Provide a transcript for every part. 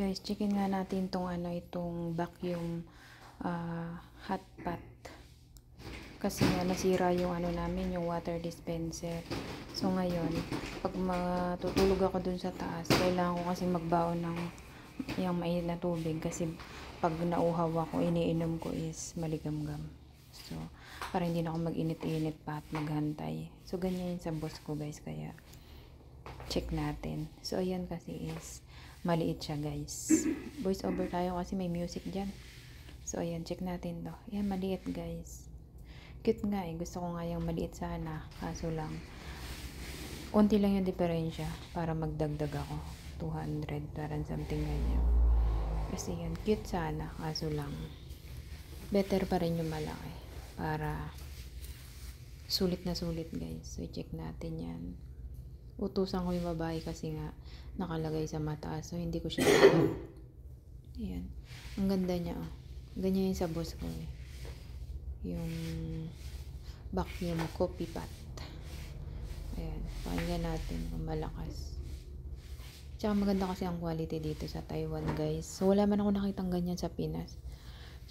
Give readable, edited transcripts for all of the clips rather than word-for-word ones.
guys, checkin nga natin tong itong vacuum hot pot. Kasi nga nasira yung namin, yung water dispenser. So ngayon, pag matutulog ako dun sa taas, kailangan ko kasi magbaon ng yung mainit na tubig kasi pag nauhaw ako, iniinom ko is maligamgam. So, para hindi na ako mag-init-init pa at maghantay. So, ganyan yun sa boss ko guys, kaya check natin. So, ayan kasi is maliit siya guys. Voice over tayo kasi may music dyan. So, ayan, check natin to. Ayan, maliit guys. Cute nga eh. Gusto ko nga yung maliit sana. Kaso lang, unti lang yung diferensya para magdagdag ako. 200, parang something ganyan. Kasi yan, cute sana. Kaso lang, better pa rin yung malaki. Para sulit na sulit guys. So, check natin yan. Utusan ko yung babae kasi nga nakalagay sa mataas. So, hindi ko siya ayan. Ang ganda niya oh. Ganyan yung sa boss ko eh. Yung vacuum coffee pot. Ayan. Pakinggan natin kung malakas. Tsaka maganda kasi ang quality dito sa Taiwan guys. So, wala man ako nakitang ganyan sa Pinas.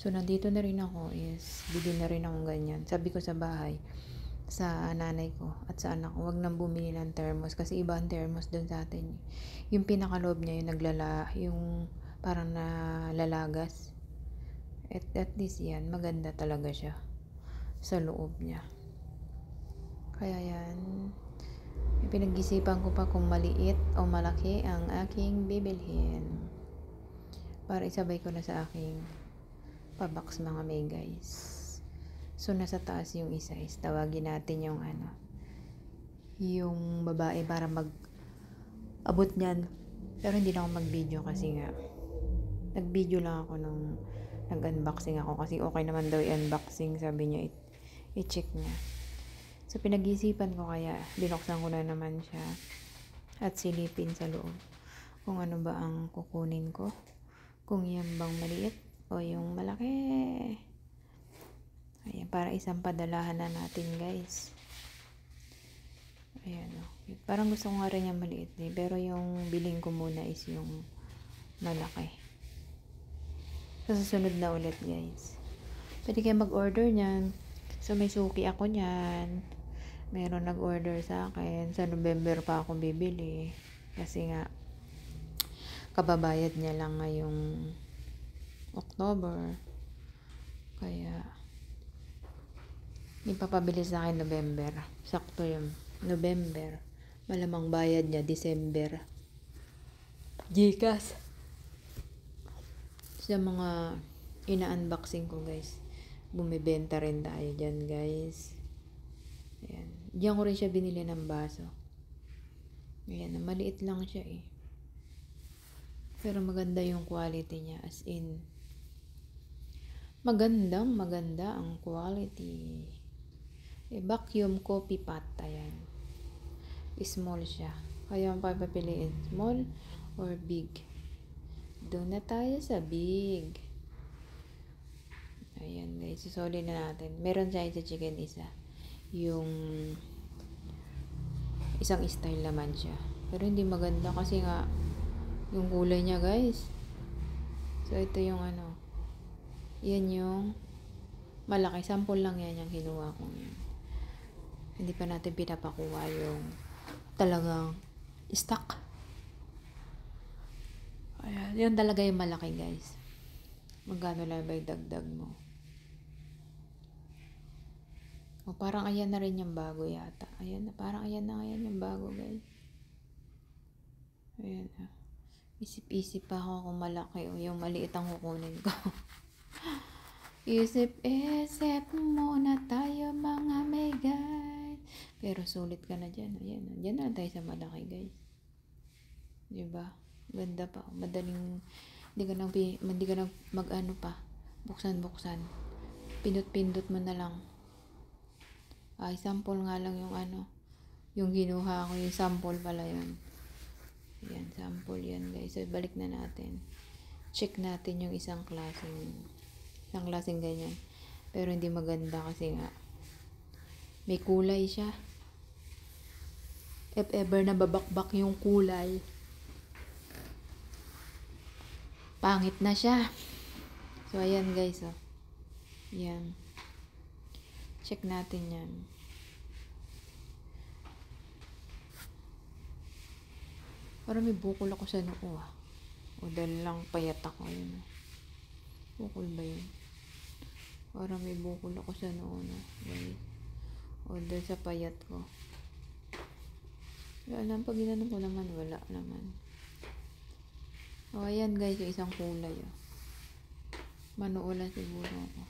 So, nandito na rin ako is bili na rin akong ganyan. Sabi ko sa bahay, sa nanay ko at sa anak ko, wag nang bumili ng thermos kasi iba ang thermos dun sa atin. Yung pinakaloob niya yung yung parang nalalagas. At least yan, maganda talaga siya sa loob niya. Kaya yan, pinag-isipan ko pa kung maliit o malaki ang aking bibilhin para isabay ko na sa aking pabox mga may guys. So, nasa taas yung isa is tawagin natin yung yung babae para mag-abot niyan. Pero hindi na ako mag-video kasi nga nag-video lang ako nung nag-unboxing ako kasi okay naman daw i-unboxing, sabi niya i-check niya. So, pinag-isipan ko kaya binuksan ko na naman siya at silipin sa loob kung ano ba ang kukunin ko. Kung yan bang maliit o yung malaki. Ayan, para isang padalahan na natin guys. Ayan o. Parang gusto ko nga rin yung maliit eh. Pero yung biling ko muna is yung malaki. Sa susunod na ulit guys. Pwede kayo mag-order nyan. So may suki ako nyan. Meron nag-order sa akin. Sa November pa ako bibili. Kasi nga kababayad niya lang ngayong October. Kaya ipapabili sa akin November. Sakto yung November. Malamang bayad niya December. Gcash. Sa mga ina-unboxing ko guys, bumibenta rin tayo dyan guys. Ayan. Diyan ko rin siya binili ng baso. Ayan, maliit lang siya eh. Pero maganda yung quality niya, as in maganda ang quality. Vacuum coffee pot. Ayan. Small siya. Kaya ang papapiliin, small or big. Doon na tayo sa big. Ayan guys, susuli na natin. Meron siya sa chicken isa. Yung isang style naman siya. Pero hindi maganda kasi nga yung kulay niya guys. So ito yung yan yung malaki. Sample lang yan yung kinuha ko yan. Hindi pa natin pinapakuha yung talagang stock. Ayan, yun talaga yung malaki guys. Magkano lang ba yung dagdag mo? O parang ayan na rin yung bago yata. Ayan na, parang ayan na ngayon yung bago guys. Ayan na. Isip-isip pa ako kung malaki o yung maliit ang kukunin ko. Isip-isip muna tayo mga may guys. Pero sulit ka na dyan. Ayan, dyan na tayo sa malaki guys. Diba? Ganda pa. Madaling, hindi ka nang mag-ano pa. Buksan. Pindot mo na lang. Ay, sample nga lang yung yung ginuha ko. Yung sample pala yun. Ayan, sample yan guys. So, balik na natin. Check natin yung isang klaseng ganyan. Pero hindi maganda kasi nga may kulay siya. If ever na babakbak yung kulay, pangit na siya. So, ayan guys, oh. Yan. Check natin yan. Parang may bukol ako sa noo, ah. O dahil lang payat ako, yun. Bukol ba yun? Parang may bukol ako sa noo, no? Guys. O dahil sa payat ko. Wala naman, pag ginanong ko naman, wala naman. O, ayan guys, yung isang kulay, oh. Manuulan siguro ako.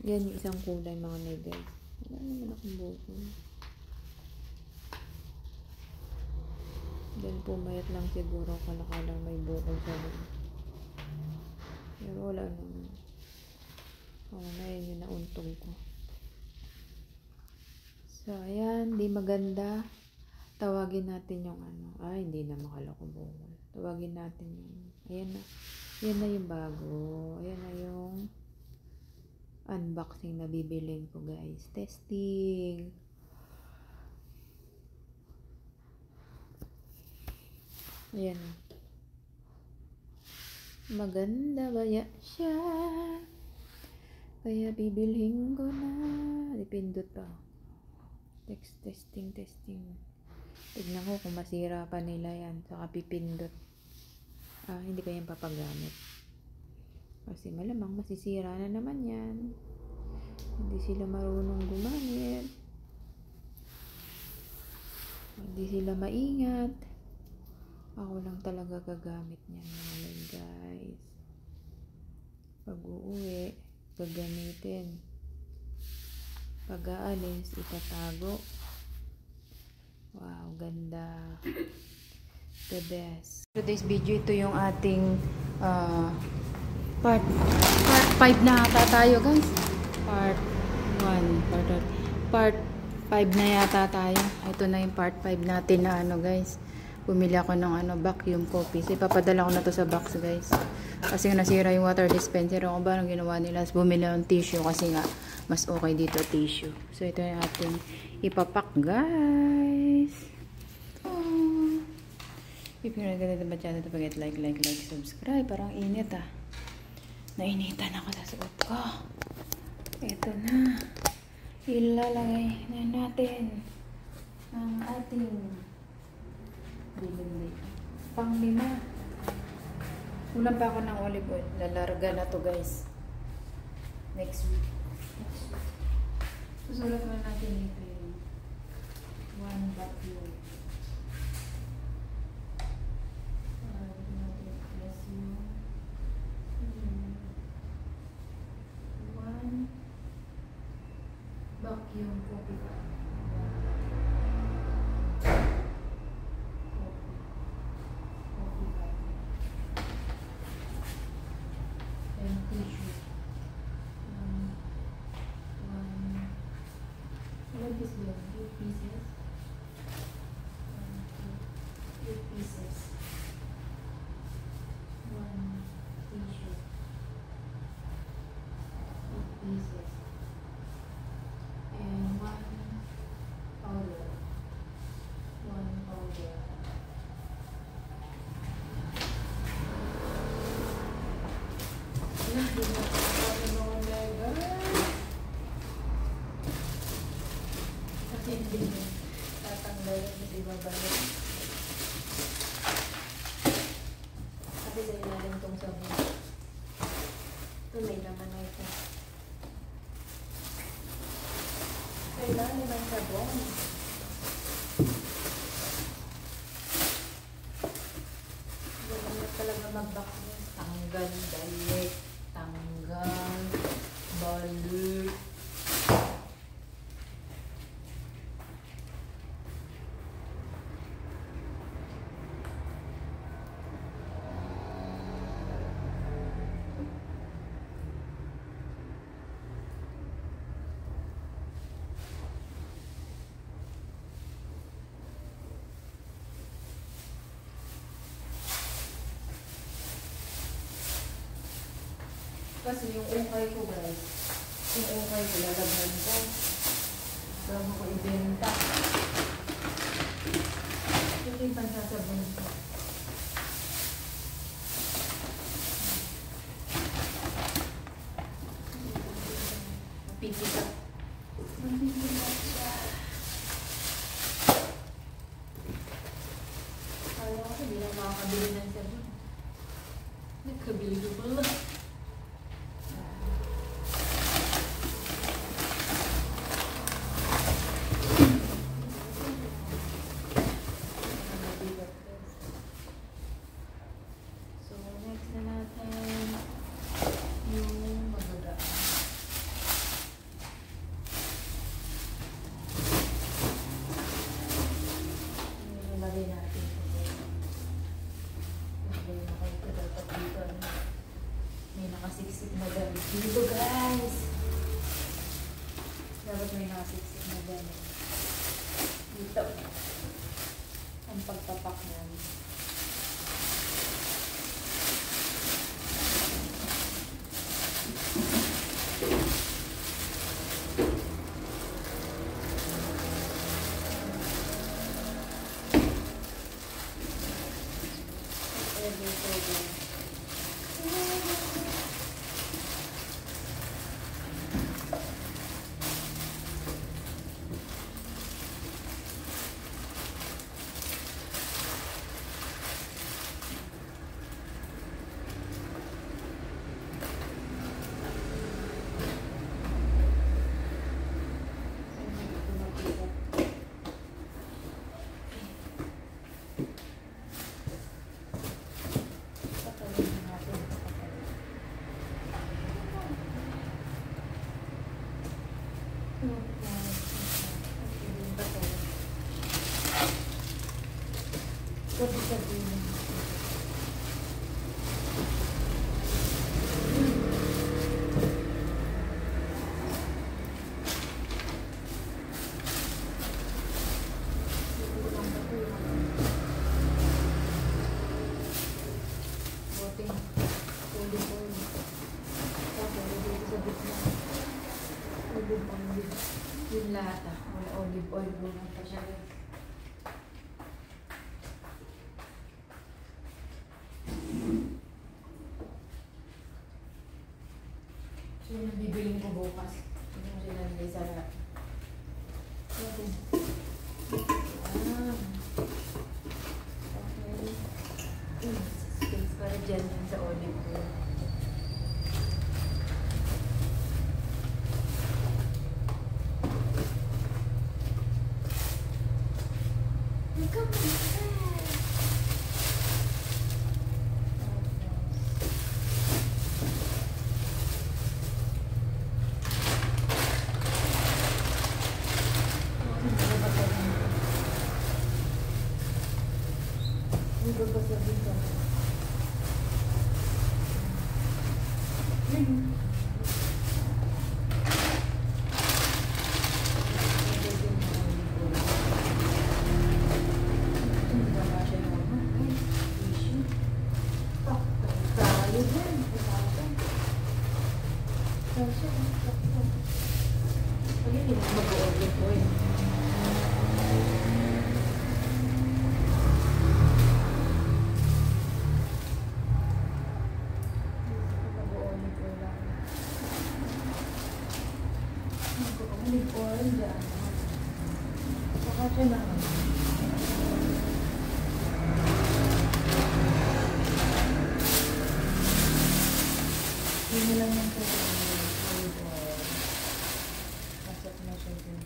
Yan yung isang kulay, mga guys. Wala naman akong bukol. Dahil pumayat lang siguro, kalakalang may bukol sa loob. Pero wala naman. Na yun yung nauntog ko. So, ayan, di maganda. Tawagin natin yung ano. Ay, hindi na makalako bukol. Tawagin natin yung, ayan na. Ayan na yung bago. Ayan na yung unboxing na bibilin ko, guys. Testing. Ayan. Maganda ba siya? Kaya bibilhin ko na. Dipindot pa. Testing. Tignan ko kung masira pa nila yan. Saka pipindot. Hindi ko yan papagamit. Kasi malamang masisira na naman yan. Hindi sila marunong gumamit. Hindi sila maingat. Ako lang talaga gagamit niyan, mga guys. Pag uuwi, gagamitin. Pag aalis, itatago. Wow, ganda. The best. Today's video, ito yung ating part 5 na ata tayo, guys. Part 1. Part 5 na yata tayo. Ito na yung part 5 natin na ano, guys. Bumili ako ng vacuum coffee. So, ipapadala ko na to sa box, guys. Kasi nasira yung water dispenser. Ako ba, anong ginawa nila? Bumili ng tissue kasi nga, mas okay dito tissue. So, ito yung ating ipapak, guys. If you're not gonna do my channel, don't forget like, subscribe. Parang init, ah. Nainitan ako sa suot ko. Ito na. Ilalagay na natin ang ating pang-5. Kulang pa ako ng olive oil. Lalarga na to, guys. Next week. Susulat mo natin ito yung 1 vacuum. Vacuum coffee. Tatanggalin kasi babalik. Kasi sa ilalim tong sabon. Ito may naman na ito. Sa ilalim ang sabon. Ganyan talaga mag-vacuum. Tanggal, balik. Tanggal, balik. Kasi yung ukay ko, guys, yung ukay ko, lalagyan ko. Bago ko ibenta. Ito yung pansasabon ko. Mabibigat. Mabibigat siya. Kala ko hindi na makakabili ng sabon. Nagkabili ko pala. So, next na natin yung magagaan. Nilagay natin kasi nilagay na kayo dapat dito. May nakasiksik na gamit dito, guys. Dapat may nakasiksik na gamit dito. Ang pagtapak namin. Sabi-sabihin. Boting. Olive oil. Tapos, dito sa gitna. Olive oil. Yung lata. Wala olive oil. Bulang pa siya. So, yung bibiling ko bukas. Hindi mo sila nilay sa lahat. Okay. Okay. Space para dyan yan sa olive oil. Dito pa sa dito. Olive oil dyan. Saka siya na. Hindi lang yung olive oil. Masok na siya dyan.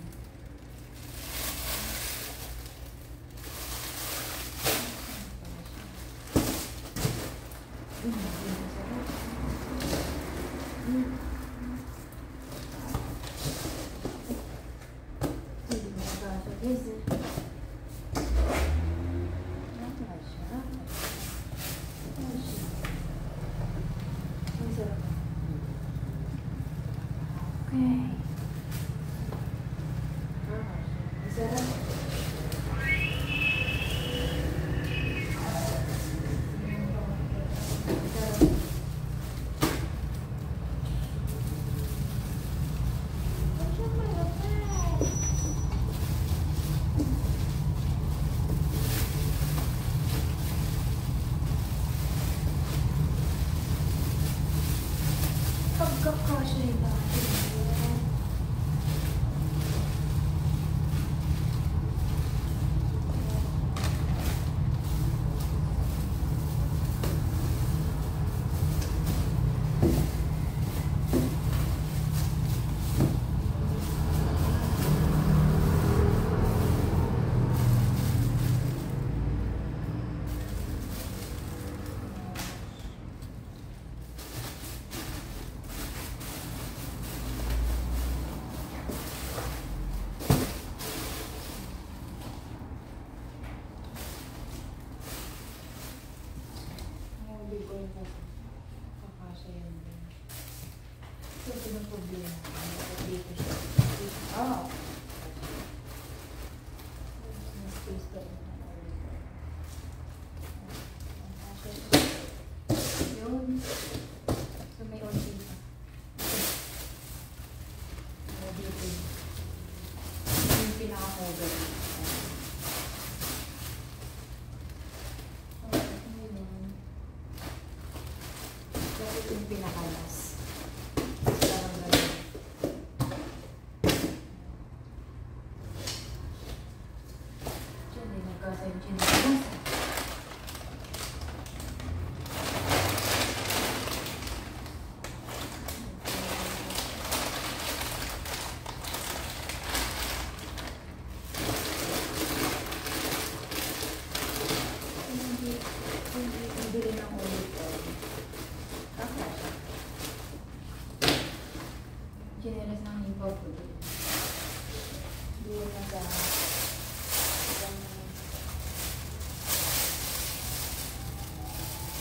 Okay. Pagkakasya yung bakit. po. Kakasya yan din. So, ito yung problema. Dito siya. Oh! Space ka rin. Yun. So, may onti pa. Dito yun. Yung pinaka-model. Ito yung pinakalas. Parang ganun. Diyan din nagkasa yung chinilas. Bili ng ulit. Kakasya. Chinilas ng himpaw ko din. Bili na sa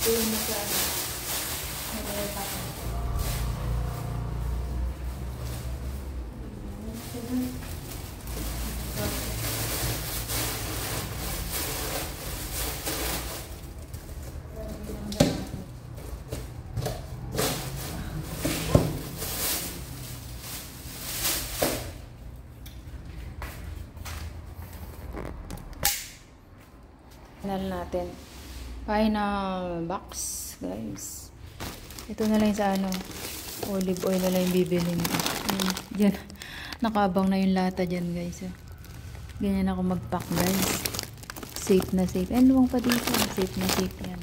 bili na sa natin. Final box, guys. Ito na lang sa ano, olive oil na lang yung bibilin ko. Diyan, nakabang na yung lata dyan, guys. Ganyan ako mag-pack, guys. Safe na safe. And luwang pa dito. Safe na safe yan.